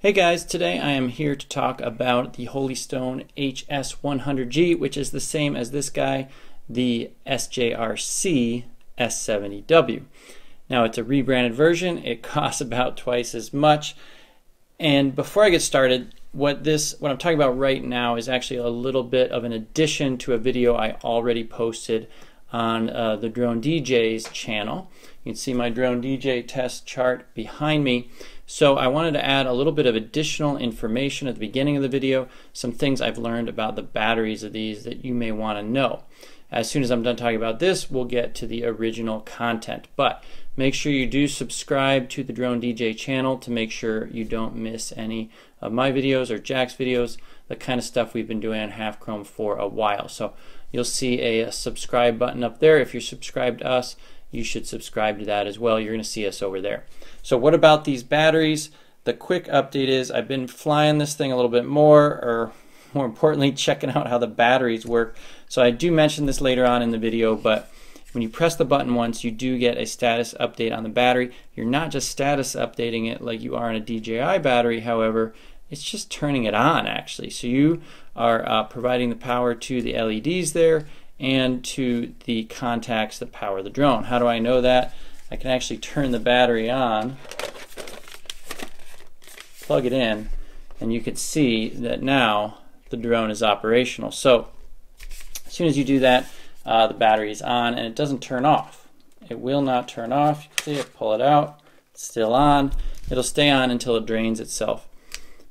Hey guys, today I am here to talk about the Stone HS100G, which is the same as this guy, the SJRC S70W. Now it's a rebranded version. It costs about twice as much. And before I get started, what I'm talking about right now is actually a little bit of an addition to a video I already posted on the Drone DJ's channel. You can see my Drone DJ test chart behind me. So I wanted to add a little bit of additional information at the beginning of the video, some things I've learned about the batteries of these that you may want to know. As soon as I'm done talking about this, we'll get to the original content. But make sure you do subscribe to the Drone DJ channel to make sure you don't miss any of my videos or Jack's videos, the kind of stuff we've been doing on Half Chrome for a while. So you'll see a subscribe button up there. If you're subscribed to us, you should subscribe to that as well. You're going to see us over there. So what about these batteries? The quick update is I've been flying this thing a little bit more, or more importantly, checking out how the batteries work. So I do mention this later on in the video, but when you press the button once, you do get a status update on the battery. You're not just status updating it like you are on a DJI battery, however, it's just turning it on actually. So you are providing the power to the LEDs there and to the contacts that power the drone. How do I know that? I can actually turn the battery on, plug it in, and you can see that now the drone is operational. So as soon as you do that, the battery is on and it doesn't turn off. It will not turn off. You can see it, pull it out, it's still on. It'll stay on until it drains itself.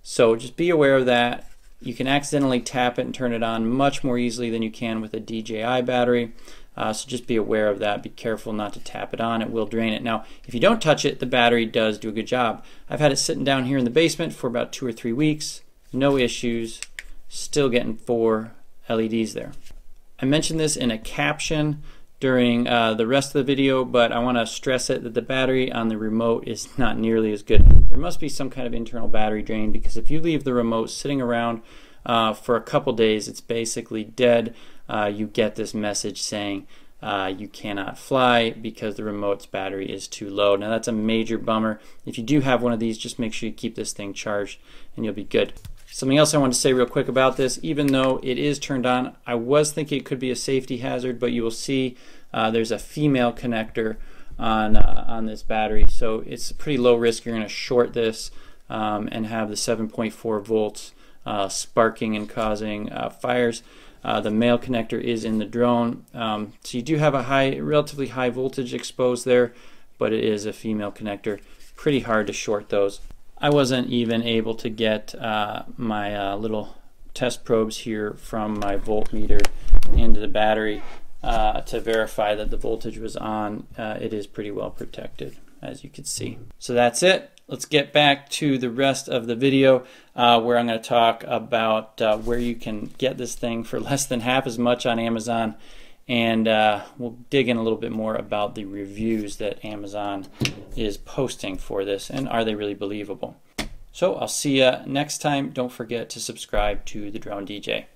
So just be aware of that. You can accidentally tap it and turn it on much more easily than you can with a DJI battery. So just be aware of that. Be careful not to tap it on. It will drain it. Now, if you don't touch it, the battery does do a good job. I've had it sitting down here in the basement for about 2 or 3 weeks. No issues. Still getting 4 LEDs there. I mentioned this in a caption during the rest of the video, but I want to stress it that the battery on the remote is not nearly as good. There must be some kind of internal battery drain, because if you leave the remote sitting around for a couple days, it's basically dead. You get this message saying you cannot fly because the remote's battery is too low. Now that's a major bummer. If you do have one of these, just make sure you keep this thing charged and you'll be good. Something else I want to say real quick about this, even though it is turned on, I was thinking it could be a safety hazard, but you will see there's a female connector on this battery, so it's a pretty low risk you're going to short this and have the 7.4 volts sparking and causing fires. The male connector is in the drone, so you do have a relatively high voltage exposed there, but it is a female connector. Pretty hard to short those. I wasn't even able to get my little test probes here from my voltmeter into the battery to verify that the voltage was on. It is pretty well protected, as you can see. So that's it. Let's get back to the rest of the video where I'm going to talk about where you can get this thing for less than half as much on Amazon, and we'll dig in a little bit more about the reviews that Amazon is posting for this and are they really believable. So I'll see you next time. Don't forget to subscribe to the Drone DJ.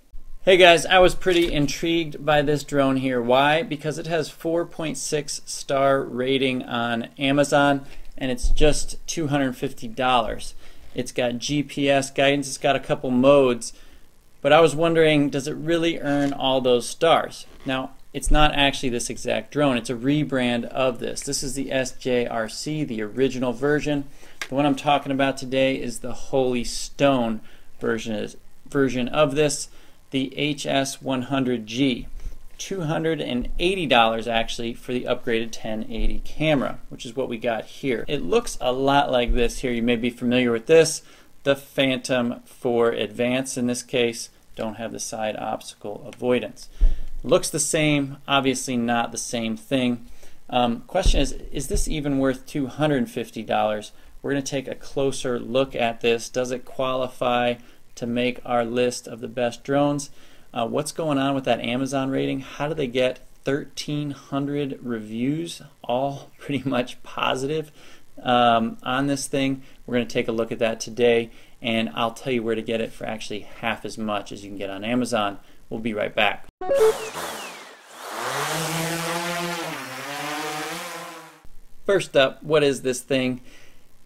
Hey guys, I was pretty intrigued by this drone here. Why? Because it has 4.6 star rating on Amazon and it's just $250. It's got GPS guidance, it's got a couple modes, but I was wondering, does it really earn all those stars? Now, it's not actually this exact drone, it's a rebrand of this. This is the SJRC, the original version. The one I'm talking about today is the Stone version of this, the HS100G. $280 actually for the upgraded 1080 camera, which is what we got here. It looks a lot like this here. You may be familiar with this, the Phantom 4 Advance in this case. Don't have the side obstacle avoidance. Looks the same, obviously not the same thing. Question is this even worth $250? We're going to take a closer look at this. Does it qualify to make our list of the best drones? What's going on with that Amazon rating? How do they get 1,300 reviews, all pretty much positive on this thing? We're going to take a look at that today, and I'll tell you where to get it for actually half as much as you can get on Amazon. We'll be right back. First up, what is this thing?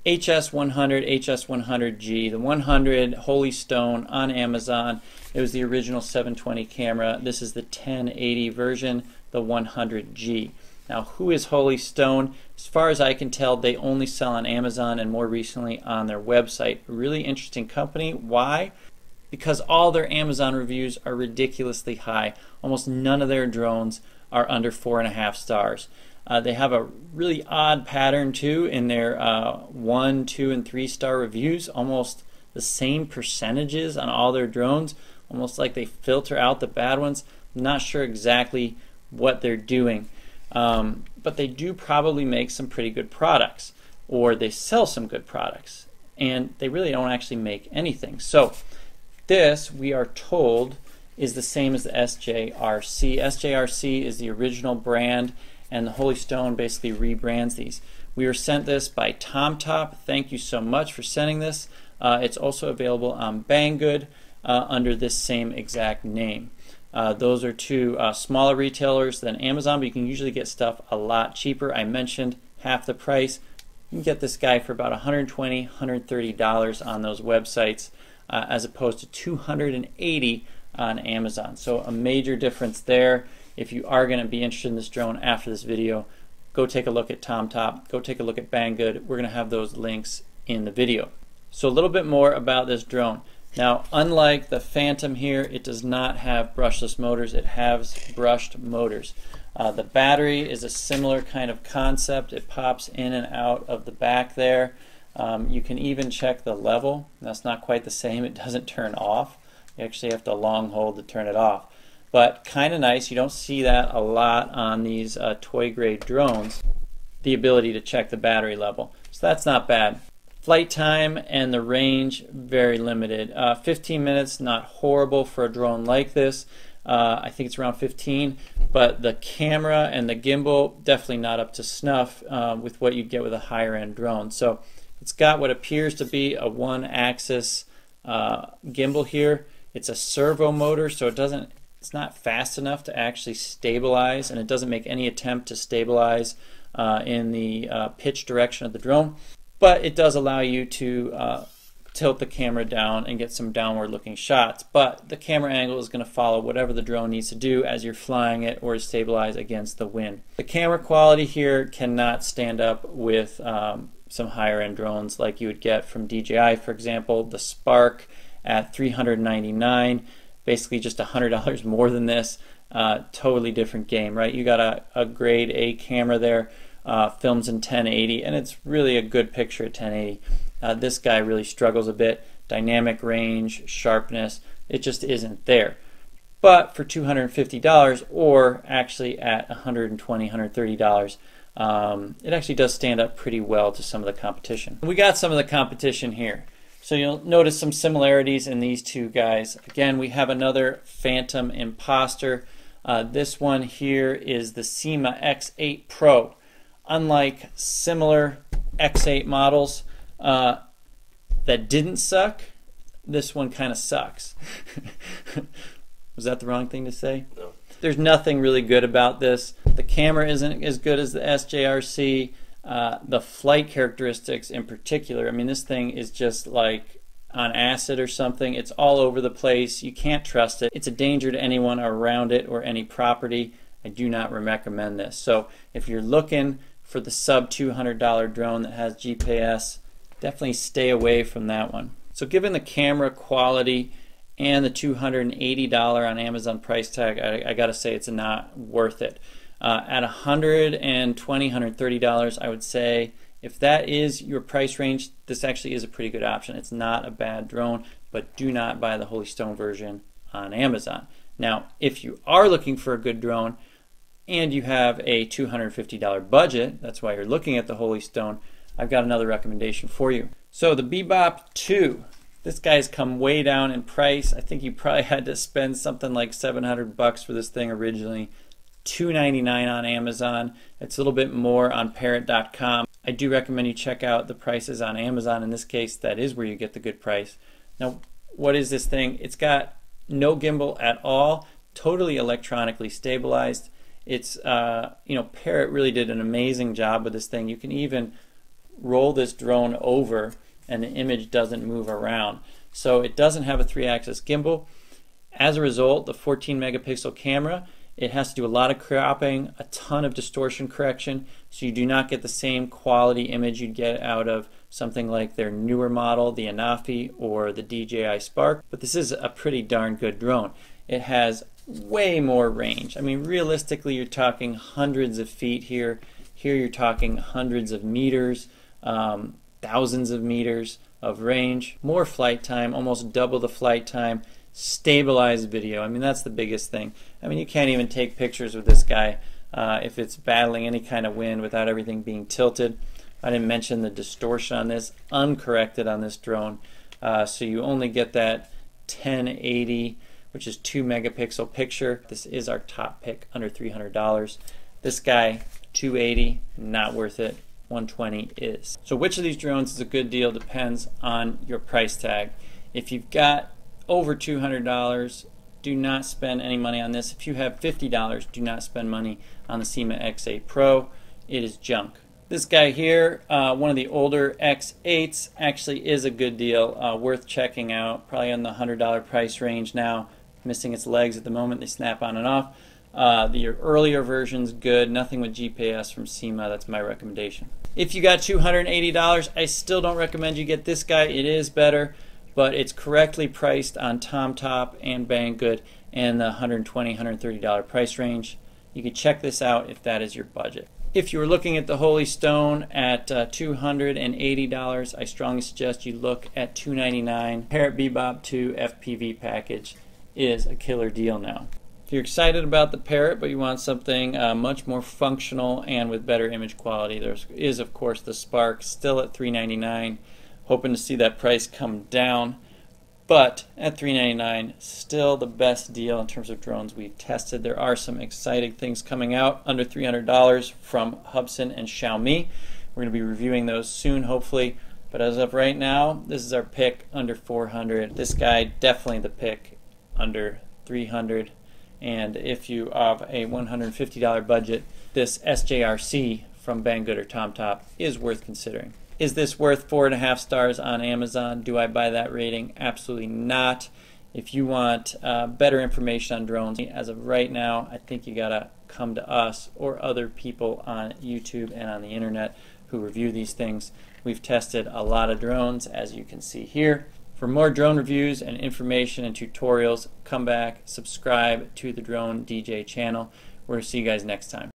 HS100, HS100G, the 100 Holy Stone on Amazon. It was the original 720 camera. This is the 1080 version, the 100G. Now, who is Holy Stone? As far as I can tell, they only sell on Amazon and more recently on their website. A really interesting company. Why? Because all their Amazon reviews are ridiculously high. Almost none of their drones are under 4.5 stars. They have a really odd pattern too in their 1, 2, and 3 star reviews. Almost the same percentages on all their drones. Almost like they filter out the bad ones. I'm not sure exactly what they're doing. But they do probably make some pretty good products, or they sell some good products, and they really don't actually make anything. So this, we are told, is the same as the SJRC. SJRC is the original brand, and the Holy Stone basically rebrands these. We were sent this by TomTop. Thank you so much for sending this. It's also available on Banggood under this same exact name. Those are two smaller retailers than Amazon, but you can usually get stuff a lot cheaper. I mentioned half the price. You can get this guy for about $120, $130 on those websites, as opposed to $280 on Amazon. So a major difference there. If you are going to be interested in this drone after this video, go take a look at TomTop, go take a look at Banggood. We're going to have those links in the video. So a little bit more about this drone. Now, unlike the Phantom here, it does not have brushless motors. It has brushed motors. The battery is a similar kind of concept. It pops in and out of the back there. You can even check the level. That's not quite the same. It doesn't turn off. You actually have to long hold to turn it off. But kind of nice. You don't see that a lot on these toy grade drones, the ability to check the battery level. So that's not bad. Flight time and the range, very limited. 15 minutes, not horrible for a drone like this. I think it's around 15, but the camera and the gimbal, definitely not up to snuff with what you'd get with a higher end drone. So it's got what appears to be a one-axis gimbal here. It's a servo motor, so it's not fast enough to actually stabilize, and it doesn't make any attempt to stabilize in the pitch direction of the drone. But it does allow you to tilt the camera down and get some downward looking shots. But the camera angle is going to follow whatever the drone needs to do as you're flying it or stabilize against the wind. The camera quality here cannot stand up with some higher end drones like you would get from DJI, for example. The Spark at $399, basically just $100 more than this. Totally different game, right? You got a grade A camera there. Films in 1080, and it's really a good picture at 1080. This guy really struggles a bit. Dynamic range, sharpness, it just isn't there. But for $250, or actually at $120, $130, it actually does stand up pretty well to some of the competition. We got some of the competition here. So you'll notice some similarities in these two guys. Again, we have another Phantom Imposter. This one here is the SEMA X8 Pro. Unlike similar X8 models that didn't suck, this one kind of sucks. Was that the wrong thing to say? No. There's nothing really good about this. The camera isn't as good as the SJRC. The flight characteristics in particular, I mean, this thing is just like on acid or something. It's all over the place. You can't trust it. It's a danger to anyone around it or any property. I do not recommend this. So if you're looking for the sub $200 drone that has GPS, definitely stay away from that one. So given the camera quality and the $280 on Amazon price tag, I gotta say it's not worth it. At $120, $130, I would say if that is your price range, this actually is a pretty good option. It's not a bad drone, but do not buy the Holy Stone version on Amazon. Now, if you are looking for a good drone, and you have a $250 budget, that's why you're looking at the Holy Stone, I've got another recommendation for you. So the Bebop 2, this guy's come way down in price. I think you probably had to spend something like $700 for this thing originally. $299 on Amazon. It's a little bit more on parrot.com. I do recommend you check out the prices on Amazon. In this case, that is where you get the good price. Now, what is this thing? It's got no gimbal at all, totally electronically stabilized. It's, Parrot really did an amazing job with this thing. You can even roll this drone over and the image doesn't move around. So it doesn't have a 3-axis gimbal. As a result, the 14 megapixel camera, it has to do a lot of cropping, a ton of distortion correction, so you do not get the same quality image you'd get out of something like their newer model, the Anafi or the DJI Spark. But this is a pretty darn good drone. It has way more range. I mean, realistically, you're talking hundreds of feet here. Here you're talking hundreds of meters, thousands of meters of range, more flight time, almost double the flight time, stabilized video. I mean, that's the biggest thing. I mean, you can't even take pictures with this guy if it's battling any kind of wind without everything being tilted. I didn't mention the distortion on this, uncorrected on this drone. So you only get that 1080, which is 2 megapixel picture. This is our top pick, under $300. This guy, 280, not worth it. 120 is. So which of these drones is a good deal depends on your price tag. If you've got over $200, do not spend any money on this. If you have $50, do not spend money on the Syma X8 Pro. It is junk. This guy here, one of the older X8s, actually is a good deal, worth checking out. Probably in the $100 price range now. Missing its legs at the moment. They snap on and off. The earlier version's good. Nothing with GPS from Syma. That's my recommendation. If you got $280, I still don't recommend you get this guy. It is better, but it's correctly priced on TomTop and Banggood and the $120, $130 price range. You can check this out if that is your budget. If you were looking at the Holy Stone at $280, I strongly suggest you look at $299. Parrot Bebop 2 FPV package is a killer deal now. If you're excited about the Parrot but you want something much more functional and with better image quality, there is of course the Spark, still at $399. Hoping to see that price come down, but at $399, still the best deal in terms of drones we've tested. There are some exciting things coming out under $300 from Hubsan and Xiaomi. We're going to be reviewing those soon, hopefully. But as of right now, this is our pick under $400. This guy definitely the pick under $300. And if you have a $150 budget, this SJRC from Banggood or TomTop is worth considering. Is this worth 4.5 stars on Amazon? Do I buy that rating? Absolutely not. If you want better information on drones, as of right now, I think you gotta come to us or other people on YouTube and on the internet who review these things. We've tested a lot of drones, as you can see here. For more drone reviews and information and tutorials, come back, subscribe to the Drone DJ channel. We're gonna see you guys next time.